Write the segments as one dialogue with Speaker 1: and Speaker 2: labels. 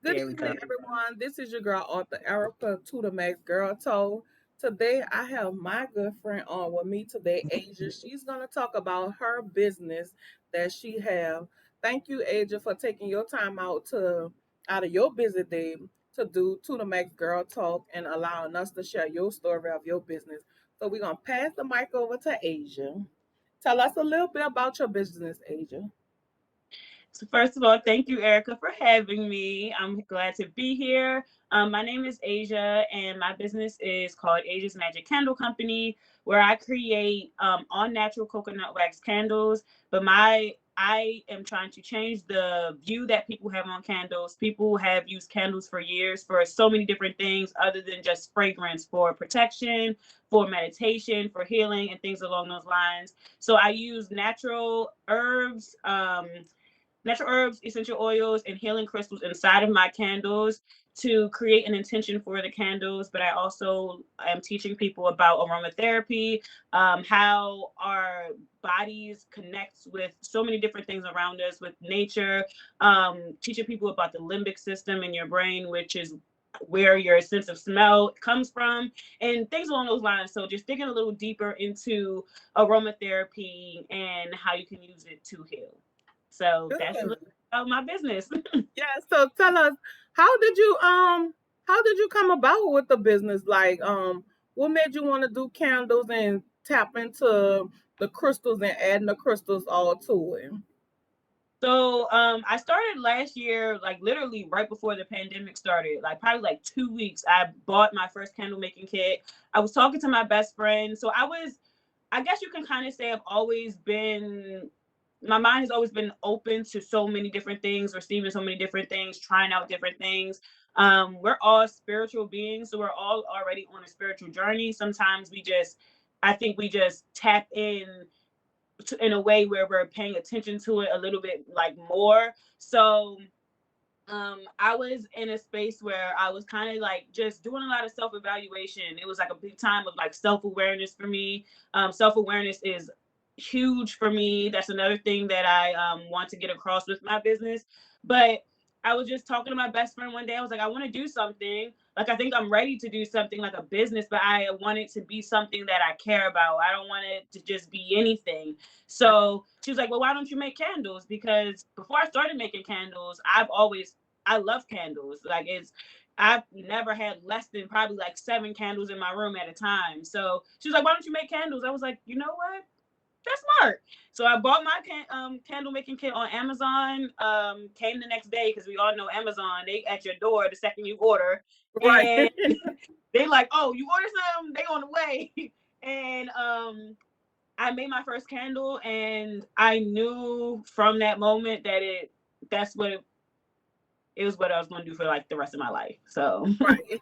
Speaker 1: Good
Speaker 2: There we go.
Speaker 1: evening, everyone. This is your girl, Author Erica, to the Max Girl Talk. Today, I have my good friend on with me today, Asia. She's gonna talk about her business that she have. Thank you, Asia, for taking your time out of your busy day to do to the Max Girl Talk and allowing us to share your story of your business. So we're gonna pass the mic over to Asia. Tell us a little bit about your business, Asia.
Speaker 2: So first of all, thank you, Erica, for having me. I'm glad to be here. My name is Asia, and my business is called Asia's Magic Candle Company, where I create all natural coconut wax candles. But I am trying to change the view that people have on candles. People have used candles for years for so many different things, other than just fragrance, for protection, for meditation, for healing, and things along those lines. So I use natural herbs, essential oils, and healing crystals inside of my candles to create an intention for the candles. But I also am teaching people about aromatherapy, how our bodies connect with so many different things around us, with nature, teaching people about the limbic system in your brain, which is where your sense of smell comes from, and things along those lines. So just digging a little deeper into aromatherapy and how you can use it to heal. So that's a little
Speaker 1: Good.
Speaker 2: about my business.
Speaker 1: Yeah, so tell us, how did you how did you come about with the business? Like what made you want to do candles and tap into the crystals and adding the crystals all to it?
Speaker 2: So I started last year, like literally right before the pandemic started, like probably like 2 weeks. I bought my first candle making kit. I was talking to my best friend. I guess you can kind of say I've always been, my mind has always been open to so many different things, receiving so many different things, trying out different things. We're all spiritual beings, so we're all already on a spiritual journey. Sometimes I think we just tap in a way where we're paying attention to it a little bit like more. So I was in a space where I was kind of like just doing a lot of self-evaluation. It was like a big time of like self-awareness for me. Self-awareness is huge for me. That's another thing that I want to get across with my business. But I was just talking to my best friend one day. I was like, I want to do something. Like, I think I'm ready to do something like a business, but I want it to be something that I care about. I don't want it to just be anything. So she was like, well, why don't you make candles? Because before I started making candles, I love candles. I've never had less than probably like 7 candles in my room at a time. So she was like, why don't you make candles? I was like, you know what? That's smart. So I bought my candle making kit on Amazon. Came the next day because we all know Amazon. They at your door the second you order,
Speaker 1: Right.
Speaker 2: and they like, oh, you ordered some? They on the way. And I made my first candle, and I knew from that moment that that's what it was what I was going to do for like the rest of my life. So,
Speaker 1: Right.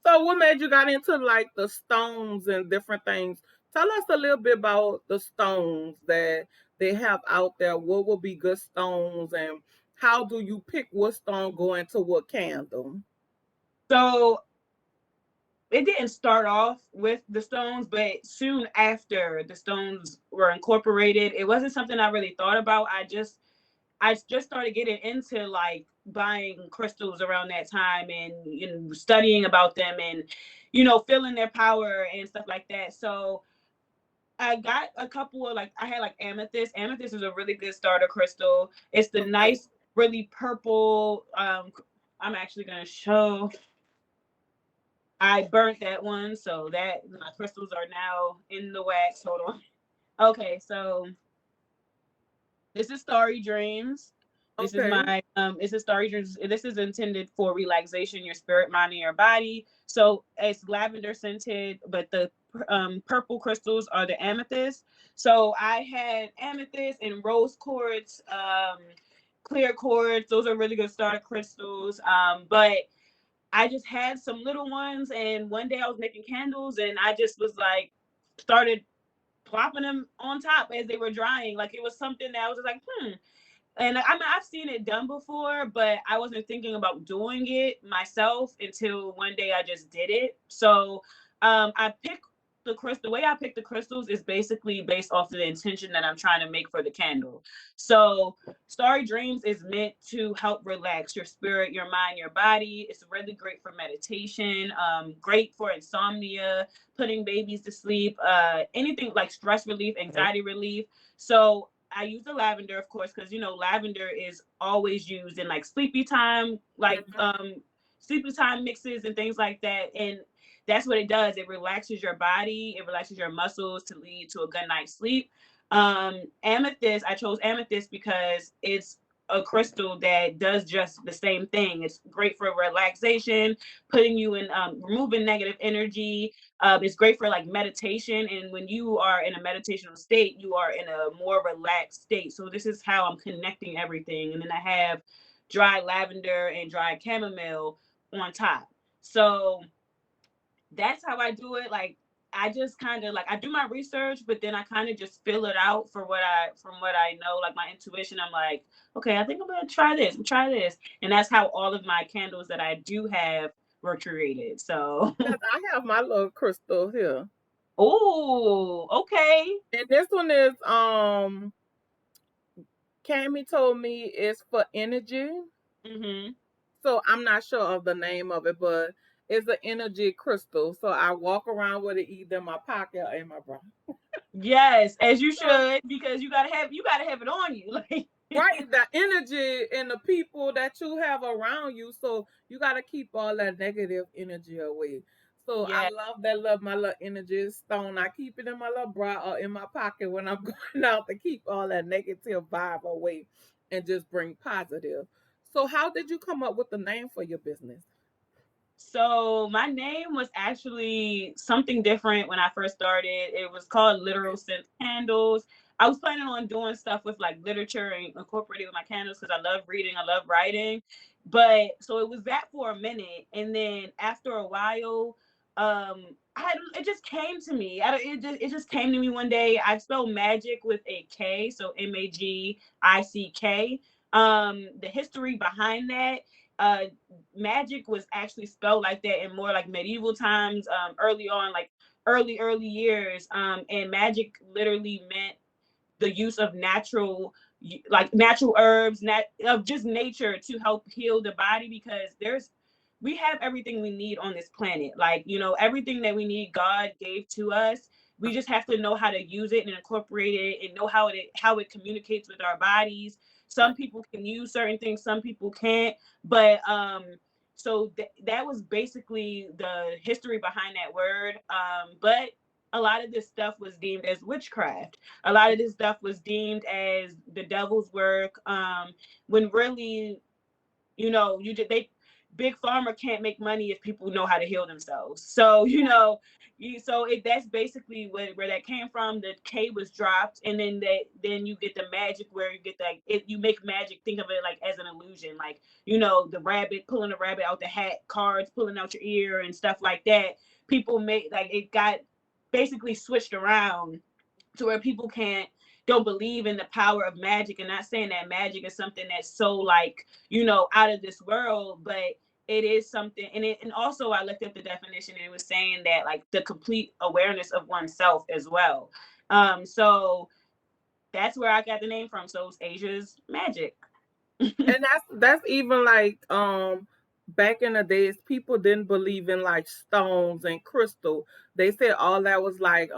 Speaker 1: So what made you got into like the stones and different things? Tell us a little bit about the stones that they have out there. What would be good stones and how do you pick what stone go into what candle?
Speaker 2: so it didn't start off with the stones, but soon after the stones were incorporated, it wasn't something I really thought about. I just started getting into like buying crystals around that time, and studying about them, and feeling their power and stuff like that. So I got a couple of, like, I had like amethyst. Amethyst is a really good starter crystal. It's the
Speaker 1: Okay.
Speaker 2: nice, really purple. I'm actually gonna show. I burnt that one, so that my crystals are now in the wax. Hold on. Okay, so this is Starry Dreams. This is
Speaker 1: Okay.
Speaker 2: my it's a Starry Dreams. This is intended for relaxation, your spirit, mind, and your body. So it's lavender scented, but the purple crystals are the amethyst. So I had amethyst and rose quartz, clear quartz. Those are really good starter crystals. But I just had some little ones, and one day I was making candles, and I just was like, started plopping them on top as they were drying. Like, it was something that I was just like, hmm. And I mean, I've seen it done before, but I wasn't thinking about doing it myself until one day I just did it. So I picked the way I pick the crystals is basically based off of the intention that I'm trying to make for the candle. So Starry Dreams is meant to help relax your spirit, your mind, your body. It's really great for meditation, great for insomnia, putting babies to sleep, anything like stress relief, anxiety relief. So I use the lavender, of course, because lavender is always used in like sleepy time mixes and things like that. And that's what it does. It relaxes your body, it relaxes your muscles to lead to a good night's sleep. Amethyst, I chose amethyst because it's a crystal that does just the same thing. It's great for relaxation, putting you in, removing negative energy. It's great for like meditation. And when you are in a meditational state, you are in a more relaxed state. So this is how I'm connecting everything. And then I have dry lavender and dry chamomile on top. So that's how I do it. Like I just kind of like I do my research, but then I kind of just fill it out for from what I know, like my intuition. I'm like, okay, I think I'm gonna try this, and that's how all of my candles that I do have were created. So,
Speaker 1: Yes, I have my little crystal here.
Speaker 2: oh, okay.
Speaker 1: And this one is Cammy told me it's for energy.
Speaker 2: Mm-hmm.
Speaker 1: So I'm not sure of the name of it, but it's an energy crystal. So I walk around with it either in my pocket or in my bra.
Speaker 2: Yes, as you
Speaker 1: So
Speaker 2: should, because you gotta have it on you. Like,
Speaker 1: right, the energy and the people that you have around you. So you gotta keep all that negative energy away. So I
Speaker 2: yeah.
Speaker 1: love that love my little energy stone. I keep it in my little bra or in my pocket when I'm going out to keep all that negative vibe away and just bring positive. So how did you come up with the name for your business?
Speaker 2: So my name was actually something different when I first started. It was called Literal Sense Candles. I was planning on doing stuff with like literature and incorporating with my candles because I love reading, I love writing. But so it was that for a minute, and then after a while, it just came to me. It just came to me one day. I spelled magic with a K, so Magick. The history behind that, uh magic was actually spelled like that in more like medieval times, early on, like early years, and magic literally meant the use of natural herbs, of just nature to help heal the body, because we have everything we need on this planet. Like, everything that we need, God gave to us. We just have to know how to use it and incorporate it, and know how it communicates with our bodies. Some people can use certain things, some people can't. But so that was basically the history behind that word. But a lot of this stuff was deemed as witchcraft. A lot of this stuff was deemed as the devil's work. When really, you just they big pharma can't make money if people know how to heal themselves. So that's basically where that came from. The K was dropped, and then you get the magic, where you get that you make magic. Think of it like as an illusion, like the rabbit, pulling a rabbit out the hat, cards pulling out your ear, and stuff like that. People make, like, it got basically switched around to where people don't believe in the power of magic. And not saying that magic is something that's so, like, out of this world, but it is something. And also I looked at the definition, and it was saying that, like, the complete awareness of oneself as well. So that's where I got the name from. So it's Asia's Magic.
Speaker 1: And that's even like back in the days people didn't believe in like stones and crystal. They said all that was like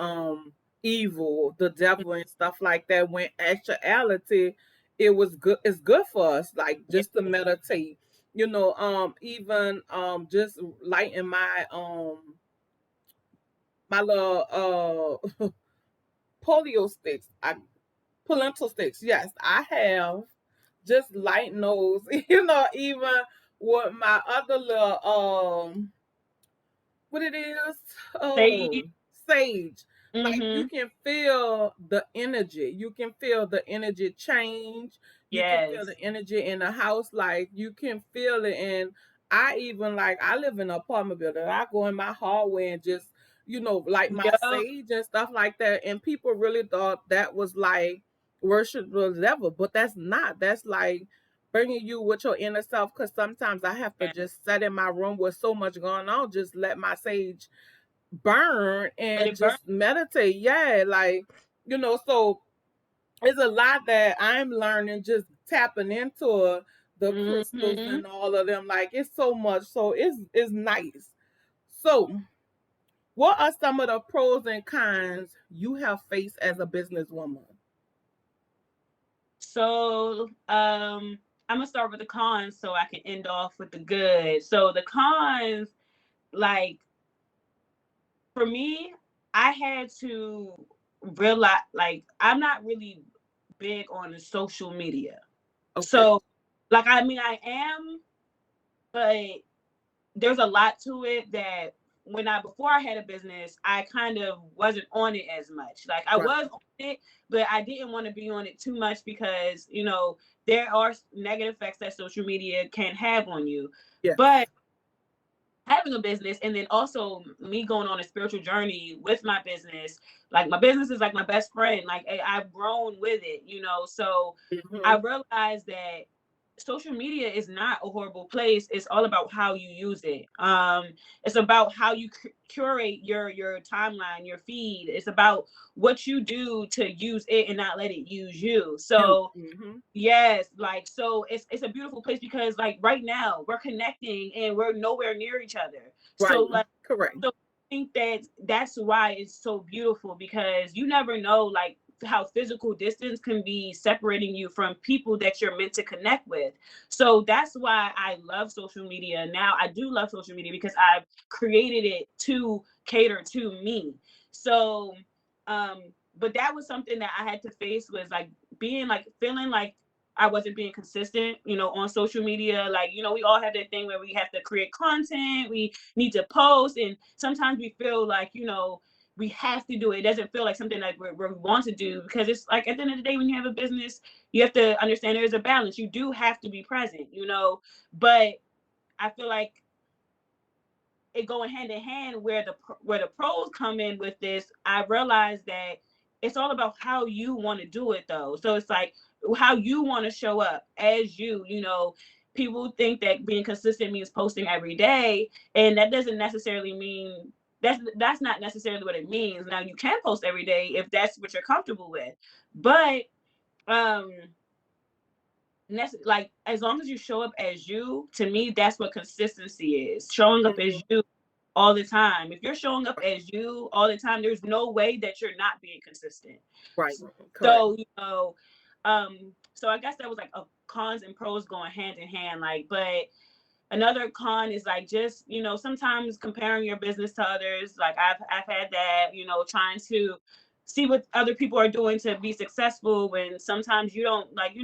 Speaker 1: evil, the devil and stuff like that, when actuality it was good, it's good for us, like
Speaker 2: Yeah.
Speaker 1: just to meditate, even just lighting my little polio sticks, parental sticks. Yes, I have just light nose, even with my other little what it is,
Speaker 2: Sage.
Speaker 1: sage. Like you
Speaker 2: Mm-hmm.
Speaker 1: can feel the energy. You can feel the energy change. You can feel
Speaker 2: Yes.
Speaker 1: the energy in the house. Like you can feel it. And I even like I live in an apartment building. I go in my hallway and just, like my
Speaker 2: Yep.
Speaker 1: sage and stuff like that. And people really thought that was like worship the devil, but that's not. That's like bringing you with your inner self. Because sometimes I have to just sit in my room with so much going on, just let my sage burn
Speaker 2: Let
Speaker 1: and
Speaker 2: it burn.
Speaker 1: just meditate. Yeah, like, so it's a lot that I'm learning, just tapping into the crystals
Speaker 2: Hmm.
Speaker 1: and all of them. Like, it's so much. So it's nice. So what are some of the pros and cons you have faced as a businesswoman?
Speaker 2: So I'm gonna start with the cons so I can end off with the good. So the cons, like for me, I had to realize like I'm not really big on the social media.
Speaker 1: Okay.
Speaker 2: So like I mean I am, but there's a lot to it that when I before I had a business, I kind of wasn't on it as much. Like I
Speaker 1: Right.
Speaker 2: was on it, but I didn't want to be on it too much because, there are negative effects that social media can have on you.
Speaker 1: Yes.
Speaker 2: But having a business and then also me going on a spiritual journey with my business, like my business is like my best friend. Like I've grown with it. So I
Speaker 1: Hmm.
Speaker 2: realized that social media is not a horrible place. It's all about how you use it. It's about how you curate your timeline, your feed. It's about what you do to use it and not let it use you.
Speaker 1: You.
Speaker 2: So
Speaker 1: Hmm.
Speaker 2: yes, like so it's a beautiful place because like right now we're connecting and we're nowhere near each other. So
Speaker 1: Right.
Speaker 2: like
Speaker 1: Correct.
Speaker 2: so I think that that's why it's so beautiful because you never know like how physical distance can be separating you from people that you're meant to connect with. So that's why I love social media. Now I do love social media because I've created it to cater to me. So um but that was something that I had to face was like being like feeling like I wasn't being consistent, on social media. Like, we all have that thing where we have to create content, we need to post, and sometimes we feel like, we have to do it. It doesn't feel like something like we want to do because it's like at the end of the day, when you have a business, you have to understand there's a balance. You do have to be present. But I feel like it going hand in hand where the pros come in with this. I realized that it's all about how you want to do it though. So it's like how you want to show up as you. People think that being consistent means posting every day, and that doesn't necessarily mean that's not necessarily what it means. Now you can post every day if that's what you're comfortable with, but um like as long as you show up as you, to me that's what consistency is, showing up as
Speaker 1: Hmm.
Speaker 2: you all the time. If you're showing up as you all the time, there's no way that you're not being consistent.
Speaker 1: Right. Correct.
Speaker 2: So I guess that was like a cons and pros going hand in hand. Like, but another con is like just, sometimes comparing your business to others. Like I've had that, trying to see what other people are doing to be successful when sometimes you don't like,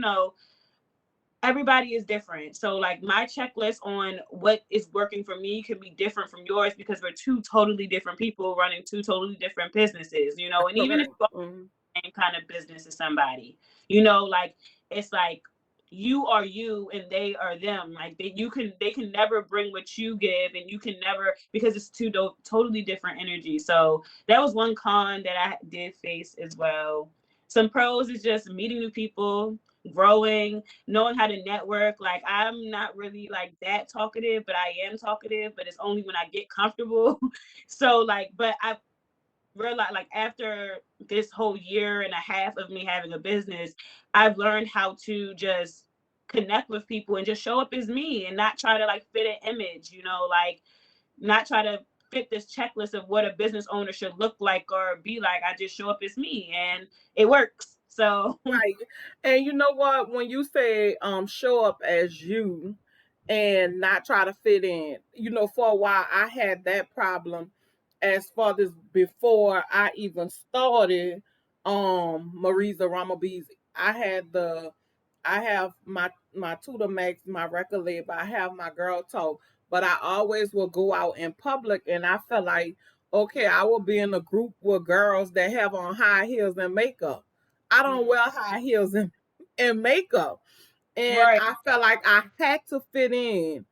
Speaker 2: everybody is different. So like my checklist on what is working for me can be different from yours because we're two totally different people running two totally different businesses. And even if
Speaker 1: Correct.
Speaker 2: you are
Speaker 1: Hmm.
Speaker 2: the same kind of business as somebody, like it's like you are you and they are them. Like they can never bring what you give, and you can never, because it's two totally different energies. So that was one con that I did face as well. Some pros is just meeting new people, growing, knowing how to network. Like I'm not really like that talkative, but I am talkative, but it's only when I get comfortable. So like, but I realized like after this whole year and a half of me having a business, I've learned how to just connect with people and just show up as me and not try to like fit an image, like not try to fit this checklist of what a business owner should look like or be like. I just show up as me and it works. So
Speaker 1: Right. And you know what? When you say show up as you and not try to fit in, for a while I had that problem as far as before I even started Marisa Ramabees. I had the I have my Tutor Max, my record label, I have my girl talk, but I always will go out in public and I felt like, okay, I will be in a group with girls that have on high heels and makeup. I don't
Speaker 2: mm,
Speaker 1: wear high heels and makeup. And
Speaker 2: right.
Speaker 1: I felt like I had to fit in.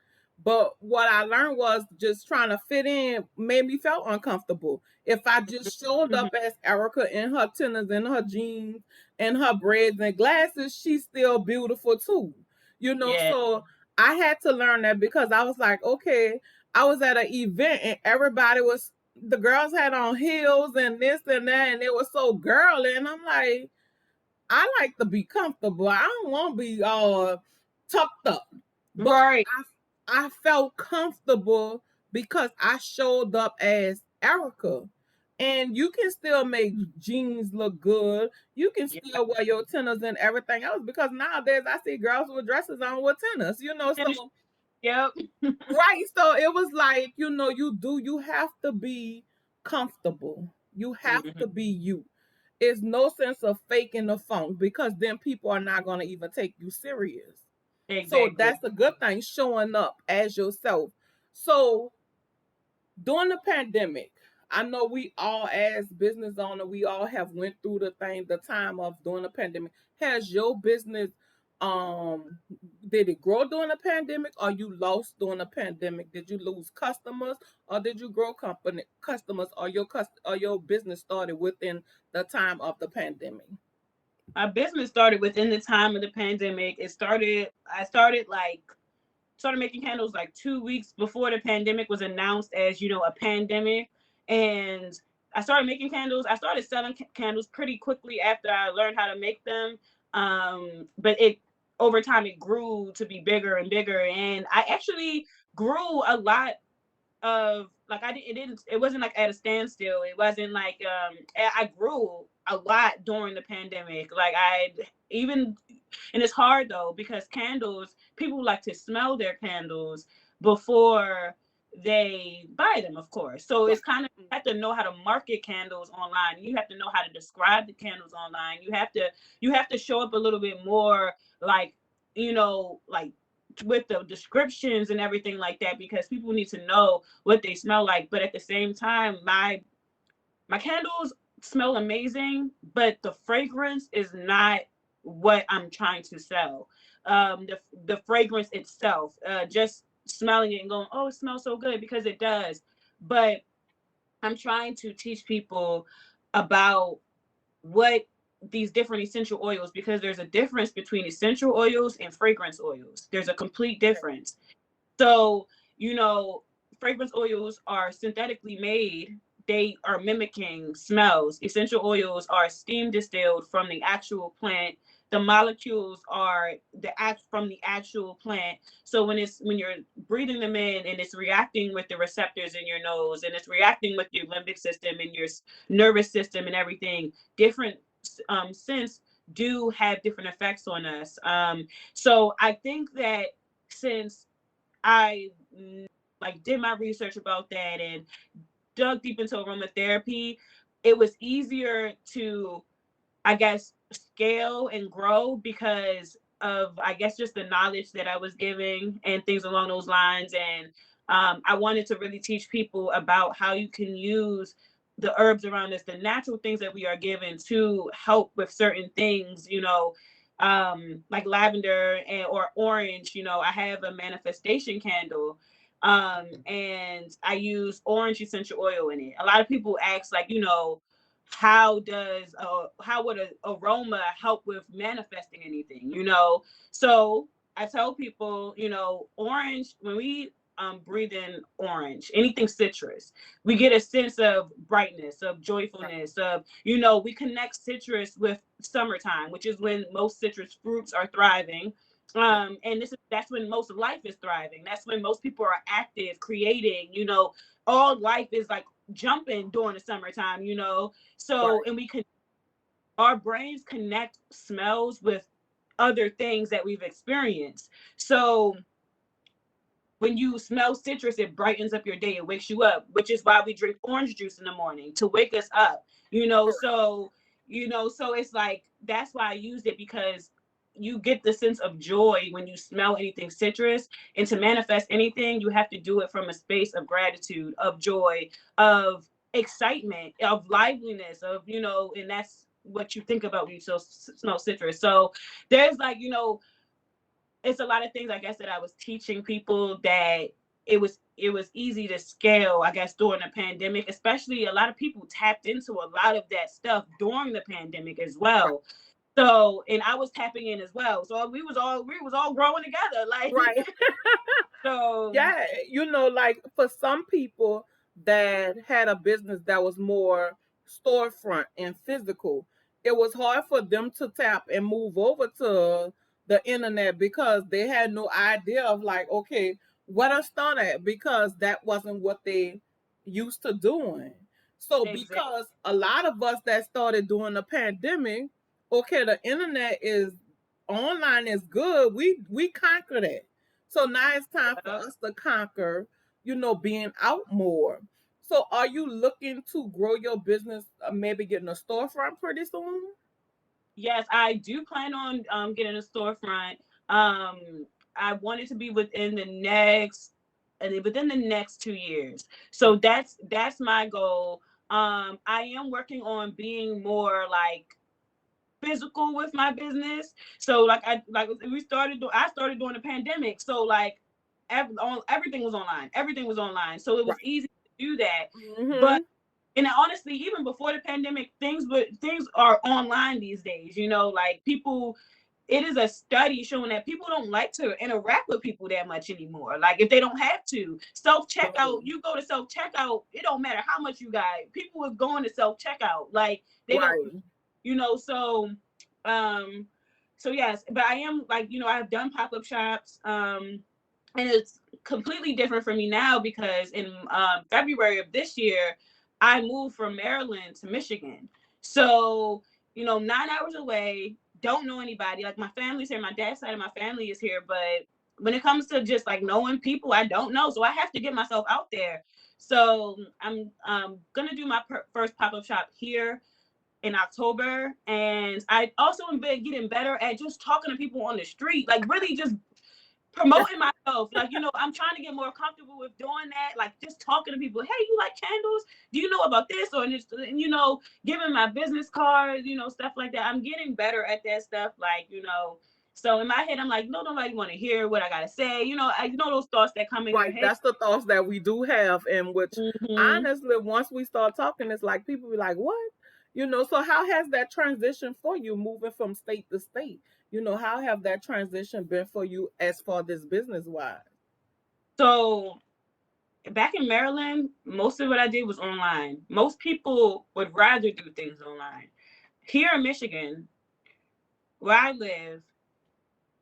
Speaker 1: But what I learned was just trying to fit in made me feel uncomfortable. If I just showed
Speaker 2: Mhm.
Speaker 1: up as Erica in her tennis and her jeans and her braids and glasses, she's still beautiful too.
Speaker 2: Yeah.
Speaker 1: So I had to learn that because I was like, okay, I was at an event and everybody was the girls had on heels and this and that, and it was so girly. And I'm like, I like to be comfortable. I don't want to be tucked up. But
Speaker 2: Right.
Speaker 1: I felt comfortable because I showed up as Erica. And you can still make jeans look good. You can
Speaker 2: Yeah.
Speaker 1: still wear your tennis and everything else, because nowadays I see girls with dresses on with tennis, so
Speaker 2: Yep.
Speaker 1: right. So it was like, you have to be comfortable. You have
Speaker 2: Mhm.
Speaker 1: to be you. It's no sense of faking the funk, because then people are not going to even take you serious. So
Speaker 2: Exactly.
Speaker 1: that's a good thing, showing up as yourself. So during the pandemic, I know we all, as business owner, we all have went through the time of during the pandemic. Has your business, um did it grow during the pandemic, or you lost during the pandemic? Did you lose customers, or did you grow company customers, or your business started within the time of the pandemic?
Speaker 2: My business started within the time of the pandemic. I started making candles like 2 weeks before the pandemic was announced as, a pandemic. And I started making candles. I started selling candles pretty quickly after I learned how to make them. But it over time it grew to be bigger and bigger. And I actually grew a lot of like it wasn't like at a standstill. It wasn't like I grew a lot during the pandemic. Like I even and it's hard though because candles, people like to smell their candles before they buy them, of course. So it's kind of, you have to know how to market candles online. You have to know how to describe the candles online. You have to show up a little bit more like, like with the descriptions and everything like that, because people need to know what they smell like. But at the same time, my candles smell amazing, but the fragrance is not what I'm trying to sell. The fragrance itself, just smelling it and going, oh, it smells so good, because it does. But I'm trying to teach people about what these different essential oils, because there's a difference between essential oils and fragrance oils. There's a complete difference. So, you know, fragrance oils are synthetically made. They are mimicking smells. Essential oils are steam distilled from the actual plant. The molecules are from the actual plant. So when you're breathing them in and it's reacting with the receptors in your nose and it's reacting with your limbic system and your nervous system and everything, different scents do have different effects on us. So I think that since I like did my research about that and dug deep into aromatherapy, it was easier to, I guess, scale and grow because of, I guess, just the knowledge that I was giving and things along those lines. And I wanted to really teach people about how you can use the herbs around us, the natural things that we are given to help with certain things, like lavender or orange. I have a manifestation candle, and I use orange essential oil in it. A lot of people ask, like, how would an aroma help with manifesting anything? So I tell people, orange, when we breathe in orange, anything citrus, we get a sense of brightness, of joyfulness, of, we connect citrus with summertime, which is when most citrus fruits are thriving. And that's when most of life is thriving. That's when most people are active, creating, all life is like jumping during the summertime. So,
Speaker 1: Right.
Speaker 2: and our brains connect smells with other things that we've experienced. So when you smell citrus, it brightens up your day. It wakes you up, which is why we drink orange juice in the morning, to wake us up. So it's like, that's why I used it, because you get the sense of joy when you smell anything citrus. And to manifest anything, you have to do it from a space of gratitude, of joy, of excitement, of liveliness, and that's what you think about when you smell citrus. So there's like, it's a lot of things, I guess, that I was teaching people, that it was easy to scale, I guess, during the pandemic. Especially, a lot of people tapped into a lot of that stuff during the pandemic as well. So, and I was tapping in as well. So we was all growing together, like
Speaker 1: Right.
Speaker 2: so.
Speaker 1: Yeah, like, for some people, that had a business that was more storefront and physical, it was hard for them to tap and move over to the internet because they had no idea of like, okay, what I start at, because that wasn't what they used to doing. So
Speaker 2: Exactly.
Speaker 1: because a lot of us that started during the pandemic, okay, the internet is online is good. We conquered it. So now it's time for us to conquer, being out more. So are you looking to grow your business, maybe getting a storefront pretty soon?
Speaker 2: Yes, I do plan on getting a storefront. Um, I want it to be within the next 2 years. So that's my goal. I am working on being more like physical with my business. So I started during the pandemic. So like everything was online. Everything was online. So it was
Speaker 1: Right.
Speaker 2: easy to do that. But
Speaker 1: Mm-hmm.
Speaker 2: and honestly, even before the pandemic, things are online these days. Like people, it is a study showing that people don't like to interact with people that much anymore. Like if they don't have to self checkout,
Speaker 1: No.
Speaker 2: you go to self checkout. It don't matter how much you got. People are going to self checkout. Like they don't,
Speaker 1: Right.
Speaker 2: so um so yes, but I am like, I've done pop-up shops, and it's completely different for me now because in February of this year I moved from Maryland to Michigan. So 9 hours away, don't know anybody. Like my family's here, my dad's side of my family is here, but when it comes to just like knowing people I don't know, so I have to get myself out there. So I'm gonna do my first pop-up shop here in October. And I also am getting better at just talking to people on the street, like really just promoting myself. Like, I'm trying to get more comfortable with doing that, like just talking to people. Hey, you like candles? Do you know about this? Or just, giving my business cards, stuff like that. I'm getting better at that stuff. Like, so in my head, I'm like, no, nobody want to hear what I got to say. I know those thoughts that come in your
Speaker 1: Right.
Speaker 2: head.
Speaker 1: That's the thoughts that we do have, and which
Speaker 2: Hmm.
Speaker 1: honestly, once we start talking, it's like people be like, "What?" So how has that transition for you moving from state to state? How have that transition been for you as far this business wise?
Speaker 2: So back in Maryland, most of what I did was online. Most people would rather do things online. Here in Michigan, where I live,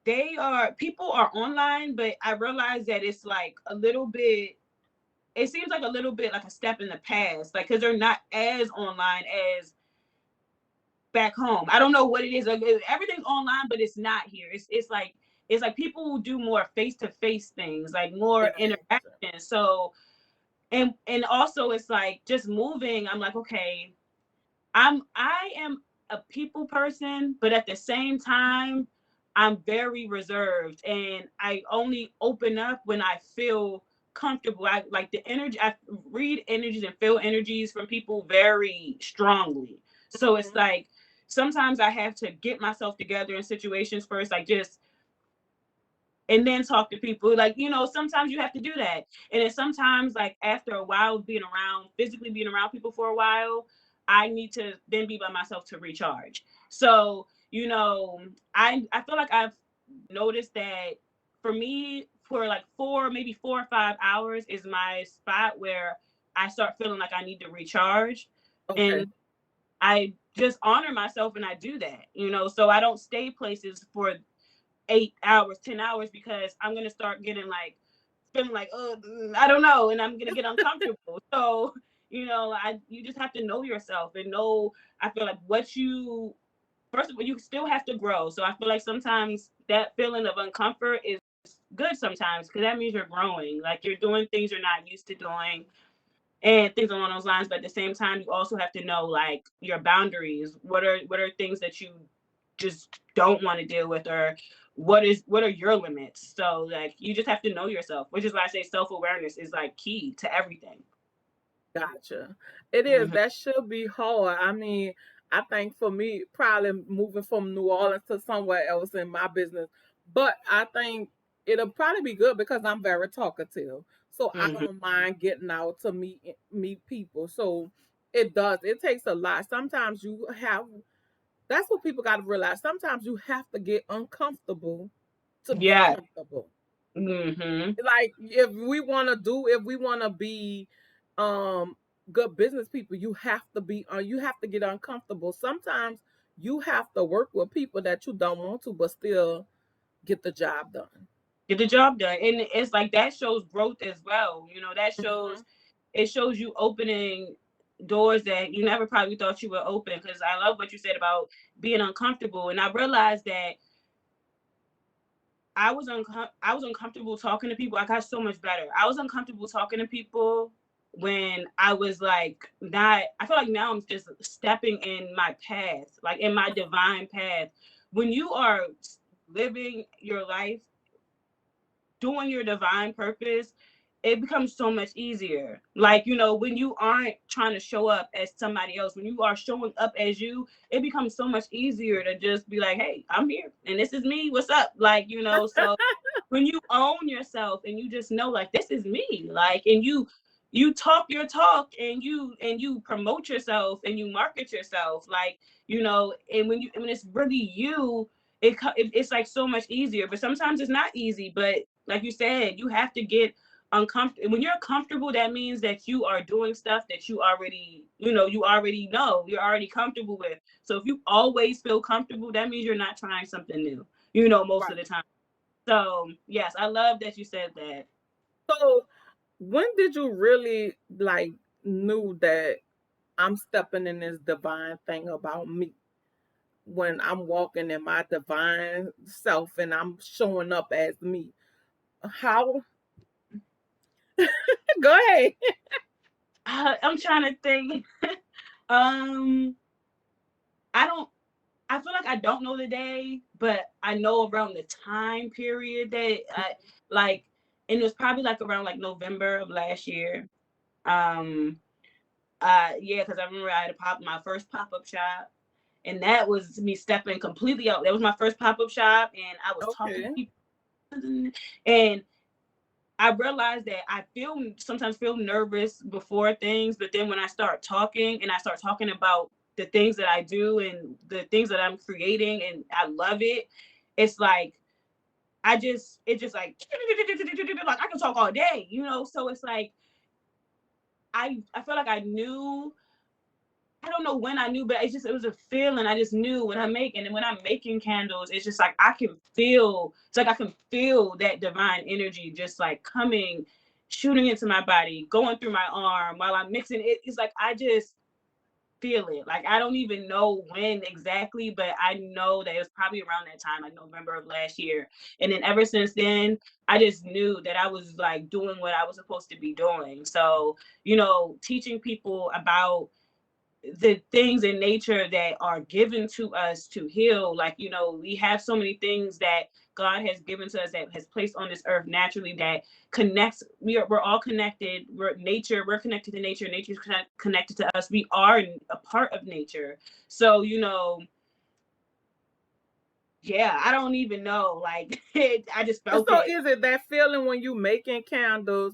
Speaker 2: people are online, but I realize that it's like a little bit, it seems like a little bit like a step in the past, like because they're not as online as back home. I don't know what it is. Like everything's online, but it's not here. It's like people will do more face to face things, like more
Speaker 1: Gotcha.
Speaker 2: interaction. So and also it's like just moving. I'm like, okay, I am a people person, but at the same time, I'm very reserved and I only open up when I feel comfortable. I like the energy. I read energies and feel energies from people very strongly. So it's
Speaker 1: Hmm.
Speaker 2: like sometimes I have to get myself together in situations first, like just and then talk to people. Like, sometimes you have to do that. And then sometimes, like, after a while physically being around people for a while, I need to then be by myself to recharge. So, I feel like I've noticed that for me, for like maybe 4 or 5 hours is my spot where I start feeling like I need to recharge.
Speaker 1: Okay.
Speaker 2: And I just honor myself and I do that, so I don't stay places for 8 hours, 10 hours, because I'm gonna start getting like feeling like, oh, I don't know, and I'm gonna get uncomfortable. So, you just have to know yourself and know. I feel like first of all, you still have to grow. So I feel like sometimes that feeling of uncomfort is good sometimes because that means you're growing. Like you're doing things you're not used to doing and things along those lines. But at the same time, you also have to know like your boundaries. What are things that you just don't want to deal with, or what are your limits? So like you just have to know yourself, which is why I say self-awareness is like key to everything.
Speaker 1: Gotcha. It is.
Speaker 2: Hmm.
Speaker 1: That should be hard. I mean, I think for me, probably moving from New Orleans to somewhere else in my business, but I think it'll probably be good because I'm very talkative. So I
Speaker 2: Hmm.
Speaker 1: don't mind getting out to meet people. So it does. It takes a lot. Sometimes you have. That's what people got to realize. Sometimes you have to get uncomfortable to be
Speaker 2: Yeah.
Speaker 1: comfortable.
Speaker 2: Hmm.
Speaker 1: Like if we want to be um good business people, you have to get uncomfortable. Sometimes you have to work with people that you don't want to, but still get the job done.
Speaker 2: Get the job done. And it's like that shows growth as well. That
Speaker 1: Hmm.
Speaker 2: shows it shows you opening doors that you never probably thought you would open. Because I love what you said about being uncomfortable. And I realized that I was uncomfortable talking to people. I got so much better. I was uncomfortable talking to people when I was like not. I feel like now I'm just stepping in my path, like in my divine path. When you are living your life, doing your divine purpose, it becomes so much easier. Like, when you aren't trying to show up as somebody else, when you are showing up as you, it becomes so much easier to just be like, hey, I'm here and this is me. What's up? Like, so when you own yourself and you just know like this is me, like, and you talk your talk and you promote yourself and you market yourself, like, and when it's really you, it's like so much easier. But sometimes it's not easy. But like you said, you have to get uncomfortable. When you're comfortable, that means that you are doing stuff that you're already comfortable with. So if you always feel comfortable, that means you're not trying something new, most of
Speaker 1: Right.
Speaker 2: the time. So yes, I love that you said that.
Speaker 1: So when did you really like knew that I'm stepping in this divine thing about me? When I'm walking in my divine self and I'm showing up as me. How? Go ahead.
Speaker 2: I'm trying to think. um, I don't. I feel like I don't know the day, but I know around the time period that I like, and it was probably like around like November of last year. Um, yeah, because I remember I had my first pop up shop, and that was me stepping completely out. That was my first pop up shop, and I was talking to
Speaker 1: Okay.
Speaker 2: people, and I realized that I sometimes feel nervous before things, but then when I start talking and I start talking about the things that I do and the things that I'm creating and I love it, it's like it's just like like I can talk all day. So it's like I feel like I knew. I don't know when I knew, but it was a feeling. I just knew when I'm making candles, it's just like it's like I can feel that divine energy just like coming, shooting into my body, going through my arm while I'm mixing it. It's like I just feel it. Like I don't even know when exactly, but I know that it was probably around that time, like November of last year. And then ever since then, I just knew that I was like doing what I was supposed to be doing. So, teaching people about the things in nature that are given to us to heal. Like, we have so many things that God has given to us, that has placed on this earth naturally, that connects. We're all connected. We're connected to nature. Nature's connected to us. We are a part of nature. So, yeah, I don't even know. Like, I just felt
Speaker 1: So
Speaker 2: it.
Speaker 1: is it that feeling when you making candles,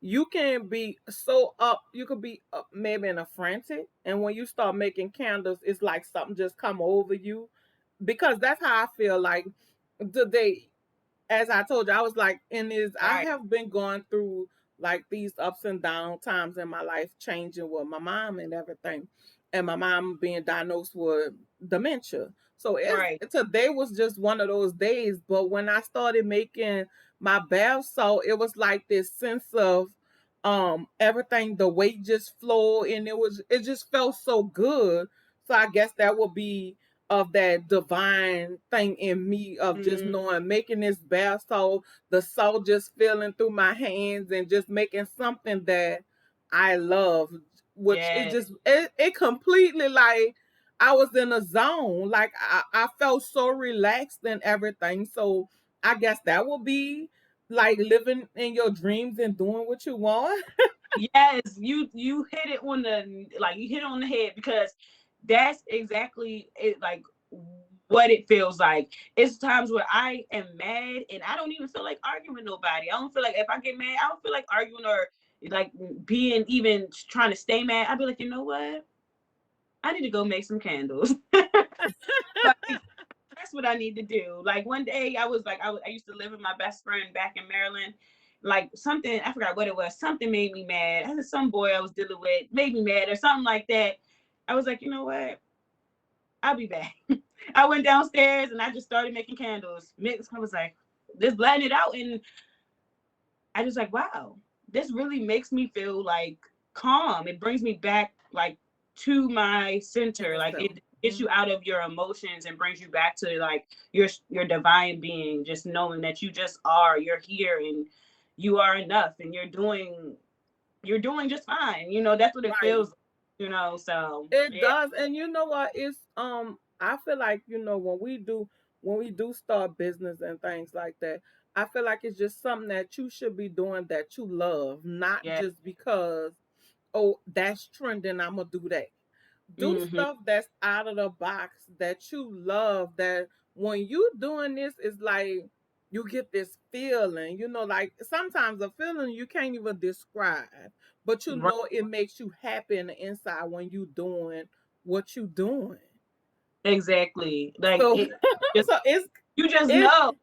Speaker 1: you can be so up, you could be up maybe in a frenzy, and when you start making candles, it's like something just come over you? Because that's how I feel like today. As I told you, I was like in this, I
Speaker 2: Right,
Speaker 1: have been going through like these ups and down times in my life, changing with my mom and everything. And my mom being diagnosed with dementia. So
Speaker 2: right.
Speaker 1: today was just one of those days. But when I started making my bath salt, it was like this sense of everything, the weight just flowed, and it just felt so good. So I guess that would be of that divine thing in me of just
Speaker 2: Mm,
Speaker 1: knowing, making this bath salt, the salt just feeling through my hands and just making something that I love, which
Speaker 2: yeah.
Speaker 1: it completely like I was in a zone. Like I felt so relaxed and everything. So I guess that would be like living in your dreams and doing what you want.
Speaker 2: Yes, you hit it on you hit it on the head, because that's exactly it, like what it feels like. It's times where I am mad and I don't even feel like arguing with nobody. I don't feel like, if I get mad, I don't feel like arguing or like being even trying to stay mad. I'd be like, you know what? I need to go make some candles. Like, that's what I need to do. Like one day I was like, I used to live with my best friend back in Maryland, like something, I forgot what it was. Something made me mad. I had some boy I was dealing with made me mad or something like that. I was like, you know what? I'll be back. I went downstairs and I just started making candles. I was like, just blending it out, and I just like, wow, this really makes me feel like calm. It brings me back like to my center. Like
Speaker 1: Yourself.
Speaker 2: it gets you out of your emotions and brings you back to like your divine being. Just knowing that you just are, you're here, and you are enough, and you're doing just fine. That's what it
Speaker 1: Right.
Speaker 2: feels like, so
Speaker 1: It
Speaker 2: yeah.
Speaker 1: does. And you know what? It's I feel like, when we do start business and things like that, I feel like it's just something that you should be doing that you love, not
Speaker 2: Yeah.
Speaker 1: just because, oh, that's trending, I'm gonna do that. Do
Speaker 2: Hmm.
Speaker 1: stuff that's out of the box that you love, that when you doing this, is like you get this feeling, like sometimes a feeling you can't even describe, but
Speaker 2: Right.
Speaker 1: it makes you happy in the inside when you doing what you doing.
Speaker 2: Exactly. Like
Speaker 1: So
Speaker 2: it just
Speaker 1: so
Speaker 2: you just
Speaker 1: it's
Speaker 2: know.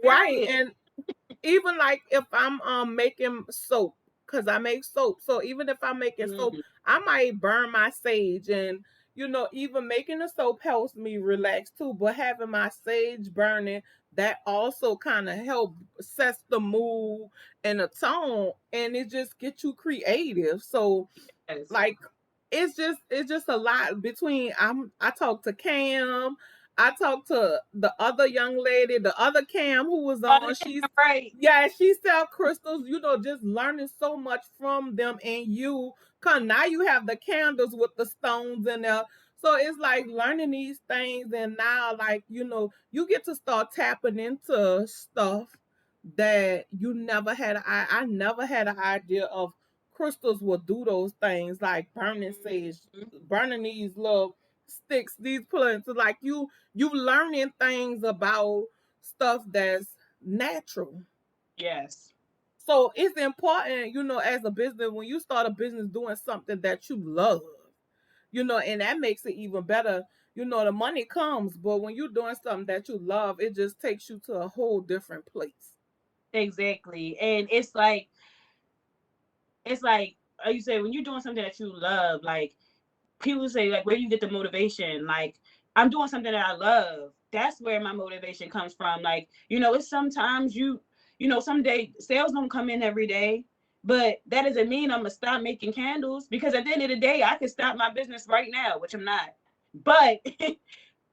Speaker 1: right.
Speaker 2: Period.
Speaker 1: And even like if I'm making soap, because I make soap. So even if I'm making soap,
Speaker 2: Mhm.
Speaker 1: I might burn my sage, and even making the soap helps me relax too. But having my sage burning, that also kind of help sets the mood and the tone, and it just gets you creative. So
Speaker 2: Yes.
Speaker 1: like it's just a lot between I talk to Cam, I talked to the other young lady, the other Cam who was
Speaker 2: Other
Speaker 1: on.
Speaker 2: camera, right.
Speaker 1: She sell crystals, just learning so much from them, and you cause now you have the candles with the stones in there. So it's like learning these things, and now like you get to start tapping into stuff that you never had. I never had an idea of crystals will do those things, like burning sage,
Speaker 2: Mhm.
Speaker 1: burning these little sticks, these plants. Like you learning things about stuff that's natural.
Speaker 2: Yes.
Speaker 1: So it's important, as a business, when you start a business doing something that you love, and that makes it even better. The money comes, but when you're doing something that you love, it just takes you to a whole different place.
Speaker 2: Exactly. And it's like you say, when you're doing something that you love, like people say, like, where do you get the motivation? Like, I'm doing something that I love. That's where my motivation comes from. Like, it's sometimes someday sales don't come in every day, but that doesn't mean I'm gonna stop making candles, because at the end of the day, I could stop my business right now, which I'm not. But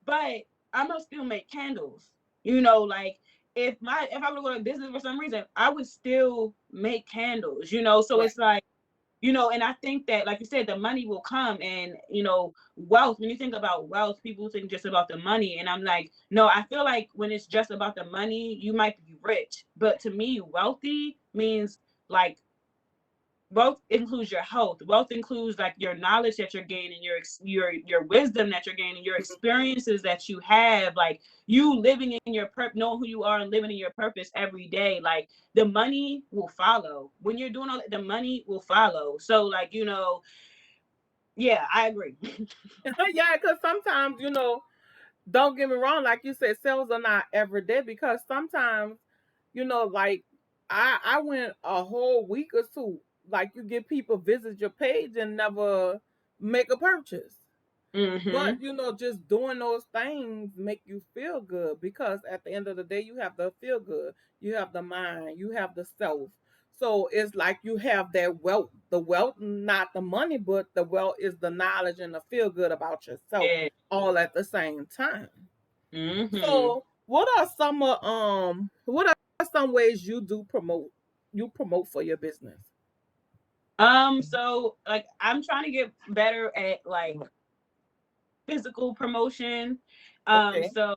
Speaker 2: but I'm gonna still make candles. Like if I were to go to business for some reason, I would still make candles. So
Speaker 1: Right.
Speaker 2: it's like, and I think that, like you said, the money will come, and wealth. When you think about wealth, people think just about the money, and I'm like, no, I feel like when it's just about the money, you might be rich, but to me, wealthy means like wealth includes your health. Wealth includes like your knowledge that you're gaining, your wisdom that you're gaining, your experiences that you have, like you living in your knowing who you are and living in your purpose every day. Like the money will follow when you're doing all that. The money will follow. So like yeah, I agree.
Speaker 1: Yeah, because sometimes, don't get me wrong, like you said, sales are not every day, because sometimes, like I went a whole week or two, like you get people visit your page and never make a purchase. But
Speaker 2: Hmm.
Speaker 1: just doing those things make you feel good, because at the end of the day, you have the feel good, you have the mind, you have the self. So it's like you have that wealth, the wealth, not the money, but the wealth is the knowledge and the feel good about yourself,
Speaker 2: Yeah.
Speaker 1: all at the same time.
Speaker 2: Hmm.
Speaker 1: So what are some ways you promote for your business?
Speaker 2: So like I'm trying to get better at like physical promotion.
Speaker 1: Okay.
Speaker 2: So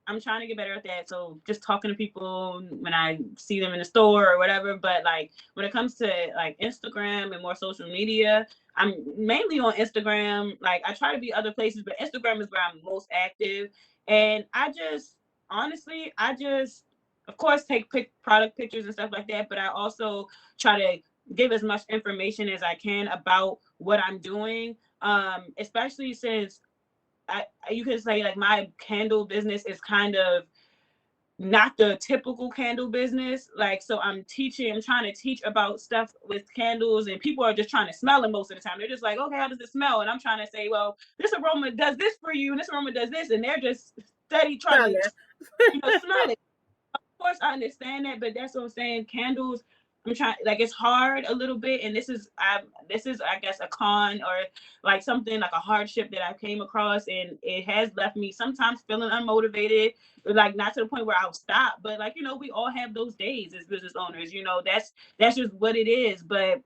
Speaker 2: I'm trying to get better at that. So just talking to people when I see them in the store or whatever. But like when it comes to like Instagram and more social media, I'm mainly on Instagram. Like I try to be other places, but Instagram is where I'm most active. And I just honestly, of course take product pictures and stuff like that. But I also try to give as much information as I can about what I'm doing. Especially since you could say like my candle business is kind of not the typical candle business. Like, so I'm trying to teach about stuff with candles, and people are just trying to smell it most of the time. They're just like, okay, how does it smell? And I'm trying to say, well, this aroma does this for you, and this aroma does this, and they're just steady trying
Speaker 1: Smell
Speaker 2: to,
Speaker 1: it.
Speaker 2: smell it. Course I understand that, but that's what I'm saying. Candles, I'm trying, like, it's hard a little bit, and this is I guess a con, or like something like a hardship that I came across, and it has left me sometimes feeling unmotivated, like not to the point where I'll stop, but like, we all have those days as business owners, that's just what it is. But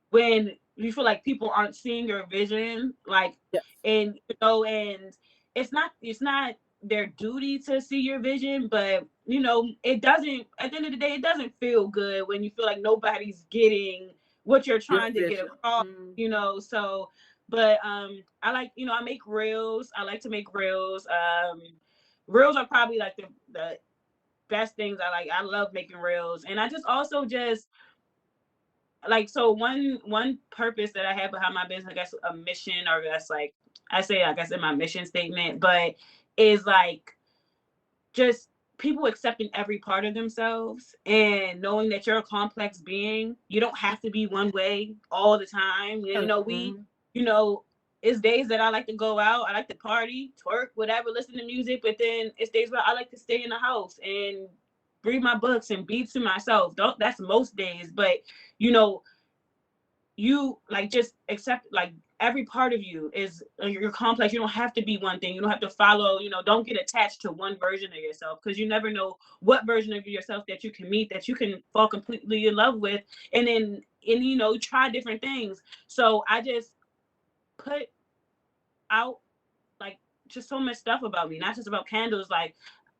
Speaker 2: when you feel like people aren't seeing your vision, like,
Speaker 1: Yes.
Speaker 2: and and it's not their duty to see your vision, but it doesn't, at the end of the day, it doesn't feel good when you feel like nobody's getting what you're
Speaker 1: Your
Speaker 2: trying to get
Speaker 1: vision.
Speaker 2: across,
Speaker 1: Mm-hmm.
Speaker 2: so. But I like, I make reels. I like to make reels. Reels are probably like the best things I like. I love making reels, and I just also just like, so one purpose that I have behind my business, I guess a mission, or that's like I say, I guess in my mission statement, but is like just people accepting every part of themselves and knowing that you're a complex being. You don't have to be one way all the time.
Speaker 1: Mm-hmm.
Speaker 2: You know, it's days that I like to go out, I like to party, twerk, whatever, listen to music, but then it's days where I like to stay in the house and read my books and be to myself. Don't That's most days, but you know, you like just accept, like, every part of you is, you're complex. You don't have to be one thing. You don't have to follow, don't get attached to one version of yourself, because you never know what version of yourself that you can meet, that you can fall completely in love with, and then try different things. So I just put out, like, just so much stuff about me, not just about candles. Like,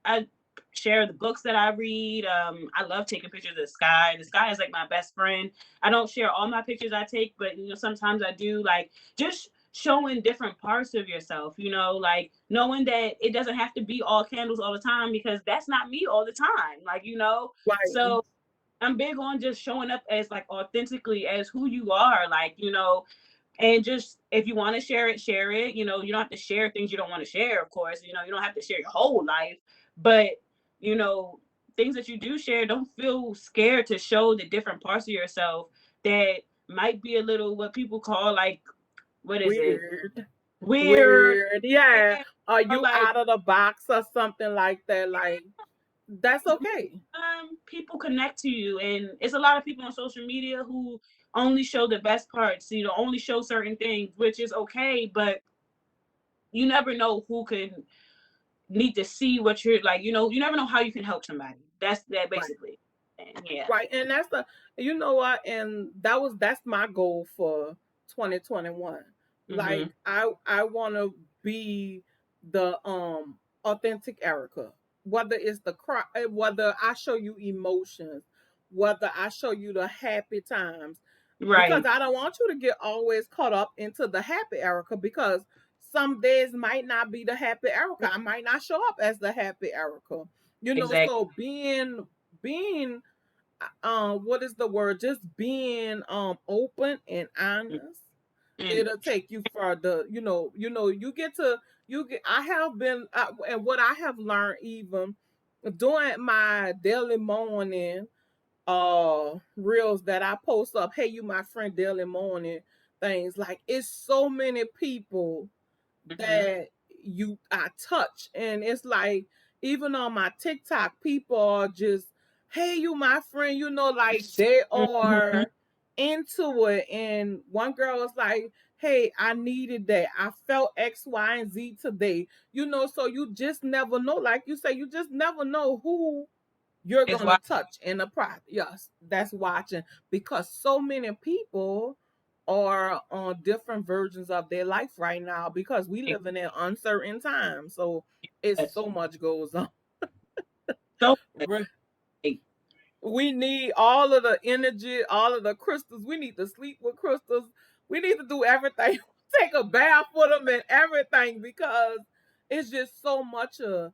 Speaker 2: I share the books that I read. I love taking pictures of the sky. The sky is like my best friend. I don't share all my pictures I take, but sometimes I do. Like, just showing different parts of yourself. Like, knowing that it doesn't have to be all candles all the time, because that's not me all the time. Like,
Speaker 1: Right.
Speaker 2: so I'm big on just showing up as, like, authentically as who you are. Like, and just, if you want to share it, share it. You don't have to share things you don't want to share, of course. You don't have to share your whole life, but you know things that you do share, don't feel scared to show the different parts of yourself that might be a little, what people call, like, what is it,
Speaker 1: Weird.
Speaker 2: weird,
Speaker 1: Weird. Yeah. Are
Speaker 2: or
Speaker 1: you
Speaker 2: like,
Speaker 1: out of the box or something like that? Like, that's okay.
Speaker 2: people connect to you, and it's a lot of people on social media who only show the best parts, only show certain things, which is okay, but you never know who can need to see what you're like. You never know how you can help somebody. That's that
Speaker 1: Right.
Speaker 2: basically. And yeah.
Speaker 1: Right. And that's the, you know what? And that's my goal for 2021. Like,
Speaker 2: Mhm.
Speaker 1: I want to be the authentic Erica. Whether it's the cry, whether I show you emotions, whether I show you the happy times, because
Speaker 2: Right.
Speaker 1: I don't want you to get always caught up into the happy Erica, because some days might not be the happy Erica. I might not show up as the happy Erica.
Speaker 2: Exactly.
Speaker 1: So being what is the word, just being open and honest,
Speaker 2: And
Speaker 1: it'll take you further. You get to, I have been, and what I have learned, even doing my daily morning reels that I post up, hey you my friend, daily morning things, like, it's so many people
Speaker 2: mhm.
Speaker 1: that I touch. And it's like, even on my TikTok, people are just, hey, you my friend, like, they
Speaker 2: Mhm.
Speaker 1: are into it. And one girl was like, hey, I needed that. I felt X, Y, and Z today. So you just never know. Like you say, you just never know who you're
Speaker 2: It's
Speaker 1: gonna
Speaker 2: why.
Speaker 1: touch in the product. Yes, that's watching, because so many people are on different versions of their life right now, because we live in an uncertain time. So it's
Speaker 2: Yes.
Speaker 1: so much goes on.
Speaker 2: So
Speaker 1: Re-
Speaker 2: like,
Speaker 1: We need all of the energy, all of the crystals. We need to sleep with crystals. We need to do everything. Take a bath with them and everything, because it's just so much of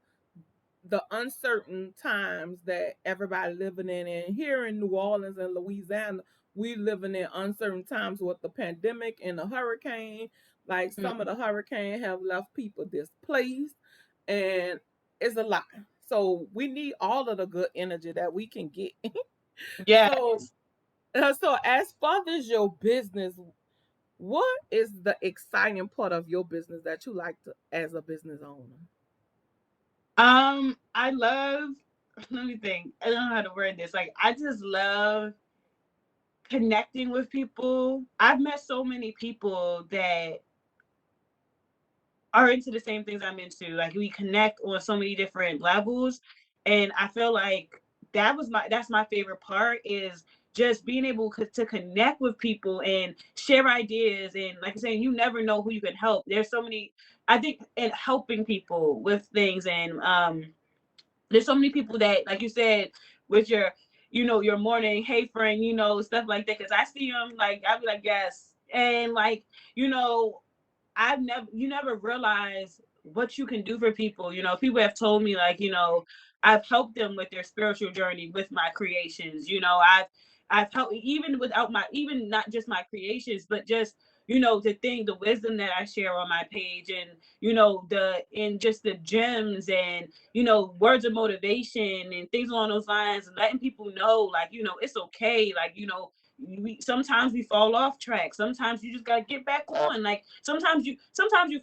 Speaker 1: the uncertain times that everybody living in. And here in New Orleans and Louisiana, we living in uncertain times with the pandemic and the hurricane. Like, some of
Speaker 2: mm,
Speaker 1: the hurricane have left people displaced, and it's a lot. So we need all of the good energy that we can get. So,
Speaker 2: Yes.
Speaker 1: so as far as your business, what is the exciting part of your business that you like to, as a business owner?
Speaker 2: I love. Let me think. I don't know how to word this. Like, I just love connecting with people. I've met so many people that are into the same things I'm into. Like, we connect on so many different levels, and I feel like that's my favorite part is just being able to connect with people and share ideas. And like I said, you never know who you can help. There's so many. I think in helping people with things, and there's so many people that, like you said, with your, your morning, hey friend, stuff like that. Because I see them, like I'll be like, yes, and like, you know, you never realize what you can do for people. People have told me, like, I've helped them with their spiritual journey with my creations. I've helped, even without my, even not just my creations, but just, the wisdom that I share on my page, and just the gems, and words of motivation and things along those lines, and letting people know, like, it's okay, like, sometimes we fall off track. Sometimes you just gotta get back on. Like, sometimes you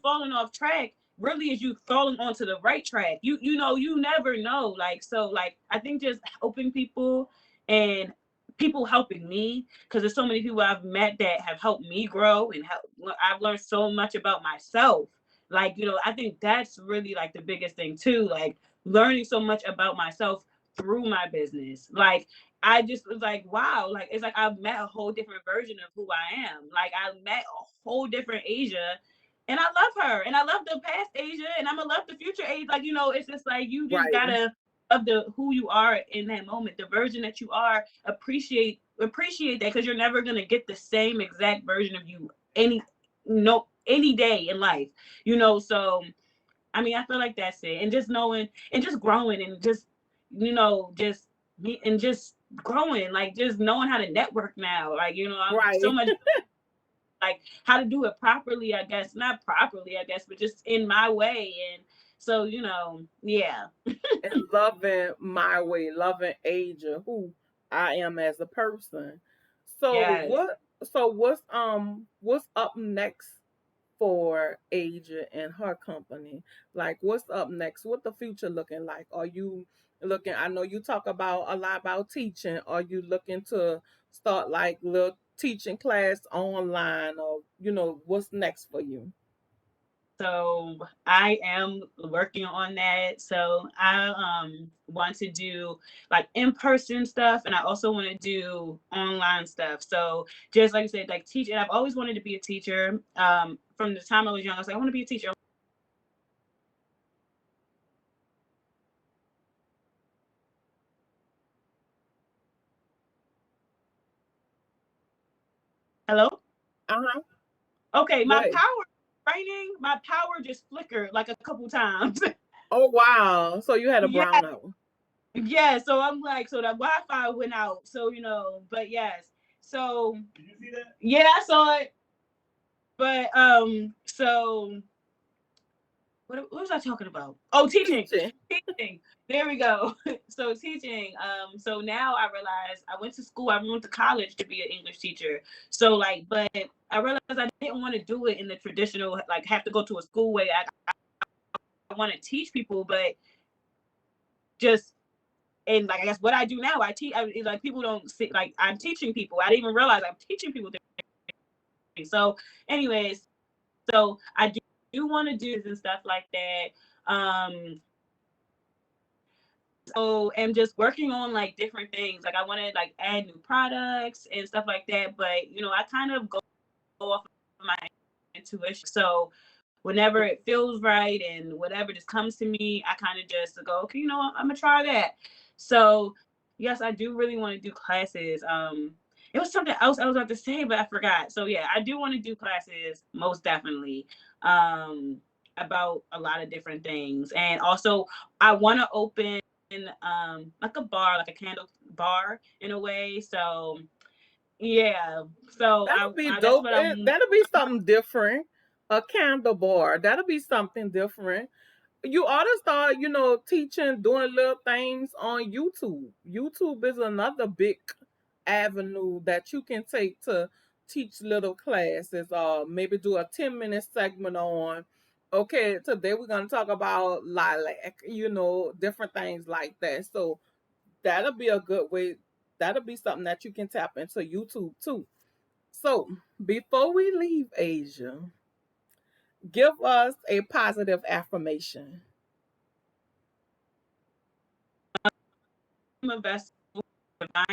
Speaker 2: falling off track really is you falling onto the right track. You never know. Like, so, like, I think just helping people, and people helping me, because there's so many people I've met that have helped me grow, and I've learned so much about myself. Like, I think that's really like the biggest thing too. Like, learning so much about myself through my business. Like, I just was like, wow, like, it's like I've met a whole different version of who I am. Like, I met a whole different Asia, and I love her, and I love the past Asia, and I'm gonna love the future Asia. Like, it's just like, you just
Speaker 1: Right,
Speaker 2: gotta love the who you are in that moment, the version that you are. Appreciate that, because you're never gonna get the same exact version of you any day in life. So I mean, I feel like that's it. And just knowing and just growing, and just, just me, and just growing, like, just knowing how to network now. Like, I'm so
Speaker 1: right.
Speaker 2: much, like, how to do it properly, I guess. Not properly, I guess, but just in my way. And so, yeah.
Speaker 1: And loving my way, loving Asia, who I am as a person. So
Speaker 2: Yes.
Speaker 1: what? So what's up next for Asia and her company? Like, what's up next? What the future looking like? Are you looking? I know you talk about a lot about teaching. Are you looking to start like little teaching class online, or what's next for you?
Speaker 2: So I am working on that. So I want to do like in-person stuff, and I also want to do online stuff. So just like you said, like teaching. I've always wanted to be a teacher. From the time I was young, I was like, I want to be a teacher. Hello?
Speaker 1: Uh huh.
Speaker 2: Okay,
Speaker 1: Go
Speaker 2: my
Speaker 1: ahead.
Speaker 2: power training, my power just flickered like a couple times.
Speaker 1: Oh wow! So you had a
Speaker 2: Yeah,
Speaker 1: brownout.
Speaker 2: yeah. So I'm like, so the Wi-Fi went out. So, but yes. So did you see that? Yeah, I saw it. But so what was I talking about? Oh, teaching.
Speaker 1: Teaching.
Speaker 2: Teaching. There we go. So teaching. So now I realized I went to school, I went to college to be an English teacher. So, like, but I realized I didn't want to do it in the traditional, like, have to go to a school way. I want to teach people, but just, and like, I guess what I do now, I teach. Like, people don't see, like, I'm teaching people. I didn't even realize I'm teaching people things. So, anyways, so I do want to do and stuff like that. So I'm just working on like different things. Like, I want to like add new products and stuff like that. But I kind of go off of my intuition. So whenever it feels right and whatever just comes to me, I kind of just go, okay, I'm gonna try that. So yes, I do really want to do classes. It was something else I was about to say, but I forgot. So yeah, I do want to do classes, most definitely, about a lot of different things. And also I want to open like a bar, like a candle bar in a way. So yeah, so
Speaker 1: That'll be
Speaker 2: I that's
Speaker 1: dope.
Speaker 2: what I'm.
Speaker 1: That'll be something different. A candle bar. That'll be something different. you ought to start, teaching, doing little things on YouTube. YouTube is another big avenue that you can take to teach little classes, or maybe do a 10-minute segment on, okay, today we're going to talk about lilac, different things like that. So that'll be a good way. That'll be something that you can tap into YouTube too. So before we leave, Asia, give us a positive affirmation.
Speaker 2: I'm a vessel for divine.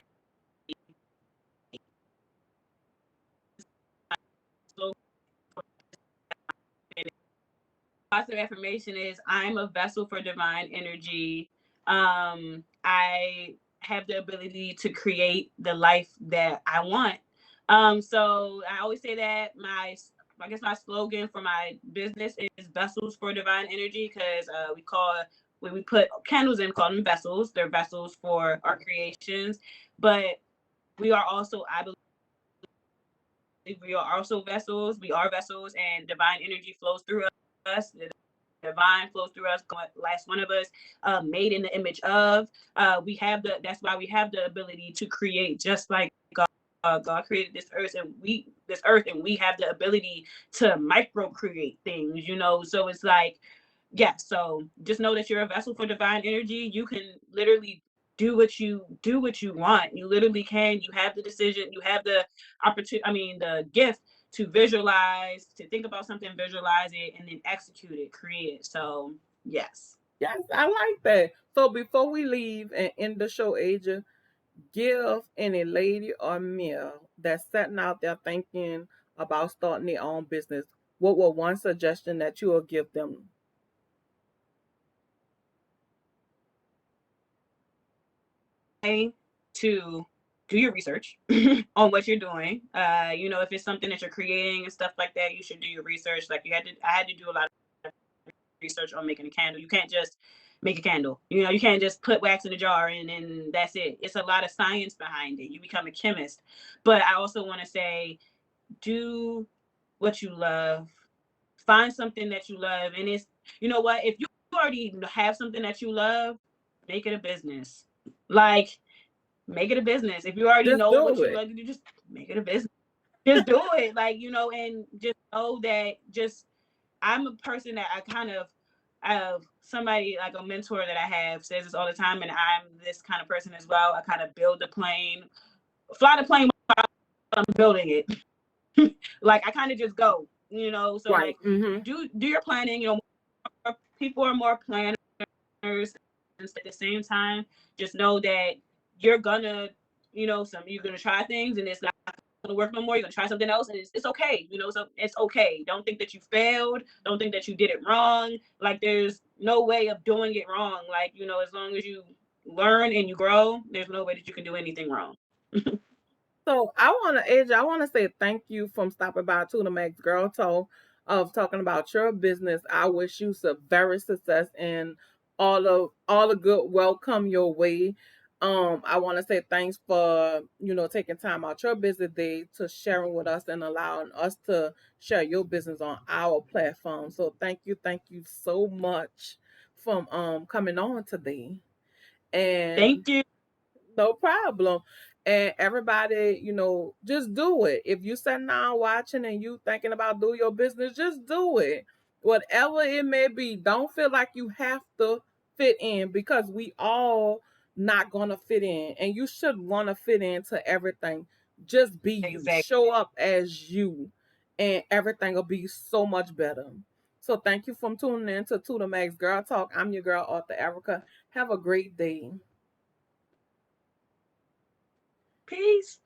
Speaker 2: So positive affirmation is I'm a vessel for divine energy. I have the ability to create the life that I want. So I always say that I guess my slogan for my business is vessels for divine energy, because when we put candles in, call them vessels. They're vessels for our creations, but we are also, I believe, we are also vessels. We are vessels, and divine energy flows through us. The divine flows through us. Last one of us, made in the image of. We have the. That's why we have the ability to create, just like God. God created this earth, and we have the ability to micro create things. So it's like, yeah, so just know that you're a vessel for divine energy. You can literally do what you want. You literally can. You have the decision, you have the opportunity, the gift to visualize, to think about something, visualize it, and then execute it, create it. So yes.
Speaker 1: Yes, I like that. So before we leave and end the show, Asia, give any lady or male that's sitting out there thinking about starting their own business, what would one suggestion that you will give them?
Speaker 2: To do your research on what you're doing. If it's something that you're creating and stuff like that, you should do your research. Like I had to do a lot of research on making a candle. You can't just make a candle. You can't just put wax in a jar and that's it. It's a lot of science behind it. You become a chemist. But I also want to say, do what you love. Find something that you love. And you know what? If you already have something that you love, make it a business. Like, make it a business. If you already
Speaker 1: Just
Speaker 2: know what
Speaker 1: do
Speaker 2: you
Speaker 1: it.
Speaker 2: love to do, just make it a business. Just do it. And just know that I'm a person that I kind of somebody, like a mentor that I have, says this all the time, and I'm this kind of person as well. I kind of build the plane, fly the plane while I'm building it. Like, I kind of just go, so
Speaker 1: Right.
Speaker 2: like,
Speaker 1: Mm-hmm.
Speaker 2: do your planning. People are more planners, and at the same time, just know that you're gonna, you're gonna try things and it's not gonna work no more. You're gonna try something else, and it's okay. So it's okay. Don't think that you failed. Don't think that you did it wrong. Like, there's no way of doing it wrong. Like, as long as you learn and you grow, there's no way that you can do anything wrong.
Speaker 1: So I want to say thank you from stopping by to the Max Girl Talk of talking about your business. I wish you some very success and all the good welcome your way. I want to say thanks for taking time out your busy day to sharing with us and allowing us to share your business on our platform. So thank you so much from coming on today.
Speaker 2: Thank
Speaker 1: And
Speaker 2: you.
Speaker 1: no problem. And everybody, just do it. If you sitting down watching and you thinking about do your business, just do it. Whatever it may be, don't feel like you have to fit in, because we all not gonna fit in. And you should want to fit into everything. Just be you.
Speaker 2: Exactly.
Speaker 1: Show up as you, and everything will be so much better. So thank you for tuning in to the Max Girl Talk. I'm your girl, Arthur Erica. Have a great day.
Speaker 2: Peace.